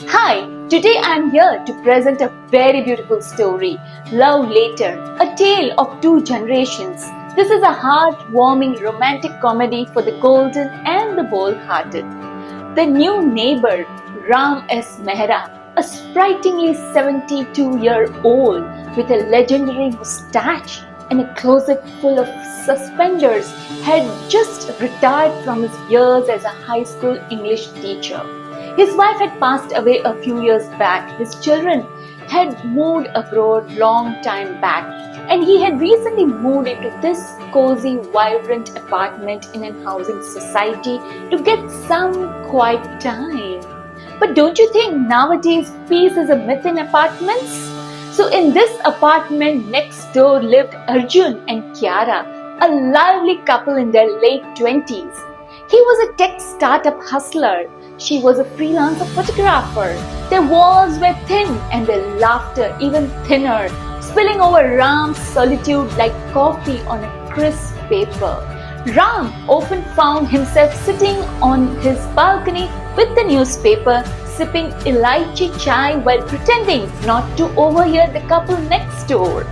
Hi, today I am here to present a very beautiful story, Love Later, a tale of two generations. This is a heartwarming romantic comedy for the golden and the bold-hearted. The new neighbor, Ram S. Mehra, a sprightly 72-year-old with a legendary moustache and a closet full of suspenders, had just retired from his years as a high school English teacher. His wife had passed away a few years back. His children had moved abroad long time back, and he had recently moved into this cozy, vibrant apartment in a housing society to get some quiet time. But don't you think nowadays peace is a myth in apartments? So in this apartment next door lived Arjun and Kiara, a lively couple in their late 20s. He was a tech startup hustler. She was a freelance photographer. Their walls were thin and their laughter even thinner, spilling over Ram's solitude like coffee on a crisp paper. Ram often found himself sitting on his balcony with the newspaper, sipping elaichi chai while pretending not to overhear the couple next door.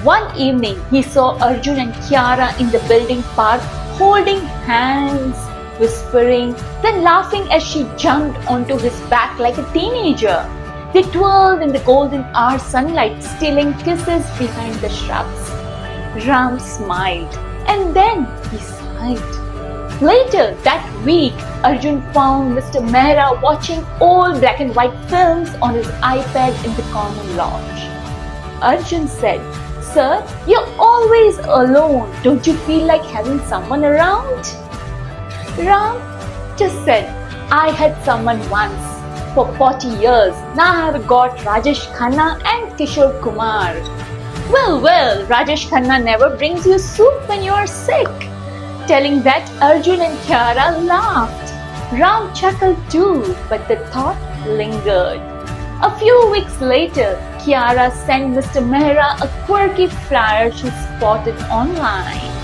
One evening, he saw Arjun and Kiara in the building park holding hands, whispering, then laughing as she jumped onto his back like a teenager. They twirled in the golden hour sunlight, stealing kisses behind the shrubs. Ram smiled, and then he sighed. Later that week, Arjun found Mr. Mehra watching old black and white films on his iPad in the common lodge. Arjun said, "Sir, you're always alone. Don't you feel like having someone around?" Ram just said, "I had someone once for 40 years. Now I have got Rajesh Khanna and Kishore Kumar." Well, Rajesh Khanna never brings you soup when you are sick. Telling that, Arjun and Kiara laughed. Ram chuckled too, but the thought lingered. A few weeks later, Kiara sent Mr. Mehra a quirky flyer she spotted online.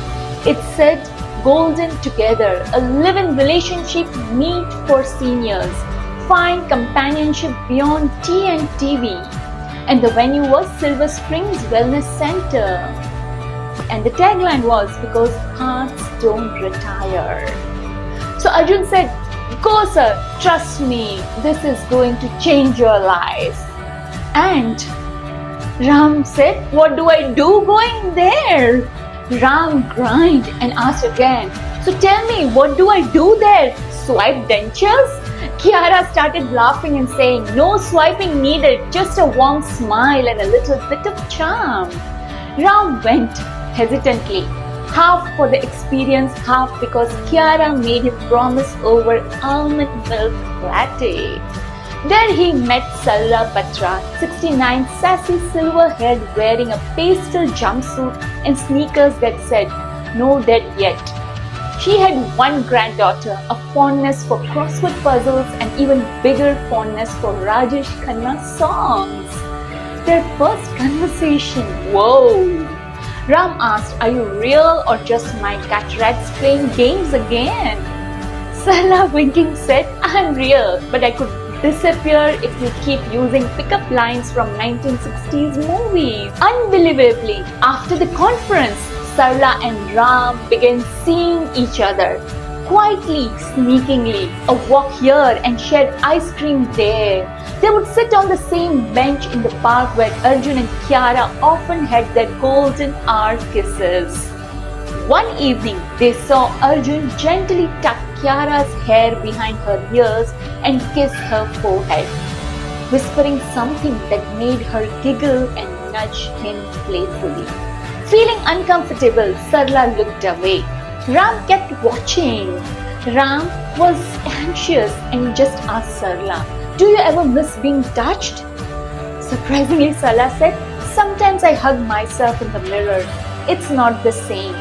It said, "Golden Together, a live-in relationship meet for seniors. Find companionship beyond tea and TV." And the venue was Silver Springs Wellness Center. And the tagline was, "Because hearts don't retire." So Arjun said, "Go sir, trust me, this is going to change your life." And Ram said, "What do I do going there?" Ram grinned and asked again, "So tell me, what do I do there? Swipe dentures?" Kiara started laughing and saying, "No swiping needed, just a warm smile and a little bit of charm." Ram went hesitantly, half for the experience, half because Kiara made him promise over almond milk latte. There he met Sarla Batra, 69, sassy silver-haired, wearing a pastel jumpsuit and sneakers that said, "No dead yet." She had one granddaughter, a fondness for crossword puzzles and even bigger fondness for Rajesh Khanna songs. Their first conversation, whoa! Ram asked, "Are you real or just my cataracts playing games again?" Sarla winking said, "I'm real, but I could disappear if you keep using pickup lines from 1960s movies." Unbelievably, after the conference, Sarla and Ram began seeing each other. Quietly, sneakingly, a walk here and shared ice cream there. They would sit on the same bench in the park where Arjun and Kiara often had their golden hour kisses. One evening, they saw Arjun gently tuck Kiara's hair behind her ears and kiss her forehead, whispering something that made her giggle and nudge him playfully. Feeling uncomfortable, Sarla looked away. Ram kept watching. Ram was anxious and just asked Sarla, "Do you ever miss being touched?" Surprisingly, Sarla said, "Sometimes I hug myself in the mirror. It's not the same."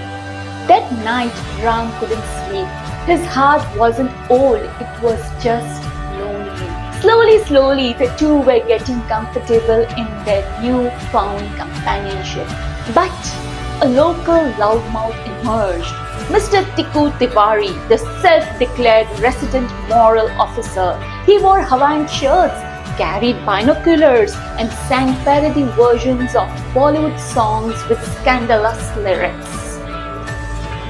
That night, Ram couldn't sleep. His heart wasn't old, it was just lonely. Slowly, the two were getting comfortable in their newfound companionship. But a local loudmouth emerged. Mr. Tikku Tiwari, the self-declared resident moral officer. He wore Hawaiian shirts, carried binoculars and sang parody versions of Bollywood songs with scandalous lyrics.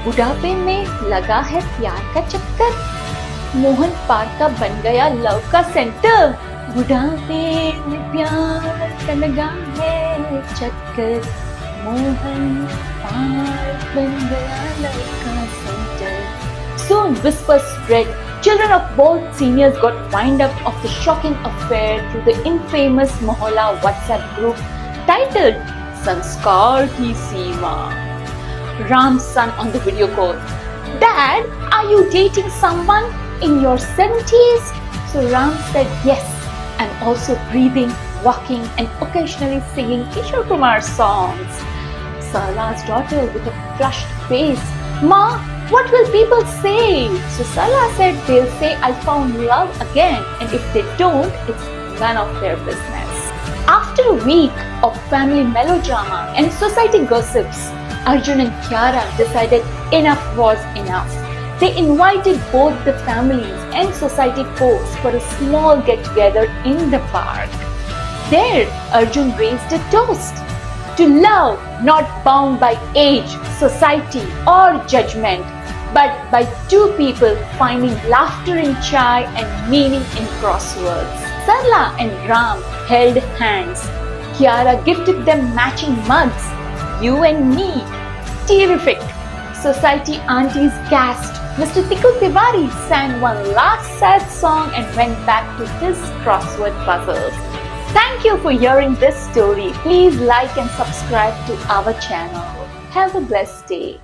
बुढ़ापे में लगा है प्यार का चक्कर, Mohan park का बन गया लव का सेंटर। बुढ़ापे में प्यार का लगा है चक्कर, मोहन पार्क बन गया लव का centre. Soon whispers spread. Children of both seniors got wind up of the shocking affair through the infamous Mohalla WhatsApp group titled Sanskar Ki Seema. Ram's son on the video call. Dad, are you dating someone in your 70s? So Ram said yes. I'm also breathing, walking and occasionally singing Kishore Kumar songs. Sarla's daughter with a flushed face. Ma, what will people say? So Sarla said they'll say I found love again, and if they don't, it's none of their business. After a week of family melodrama and society gossips, Arjun and Kiara decided enough was enough. They invited both the families and society folks for a small get-together in the park. There, Arjun raised a toast to love not bound by age, society or judgment, but by two people finding laughter in chai and meaning in crosswords. Sarla and Ram held hands. Kiara gifted them matching mugs. You and me. Terrific. Society aunties gasped. Mr. Tikku Tiwari sang one last sad song and went back to his crossword puzzles. Thank you for hearing this story. Please like and subscribe to our channel. Have a blessed day.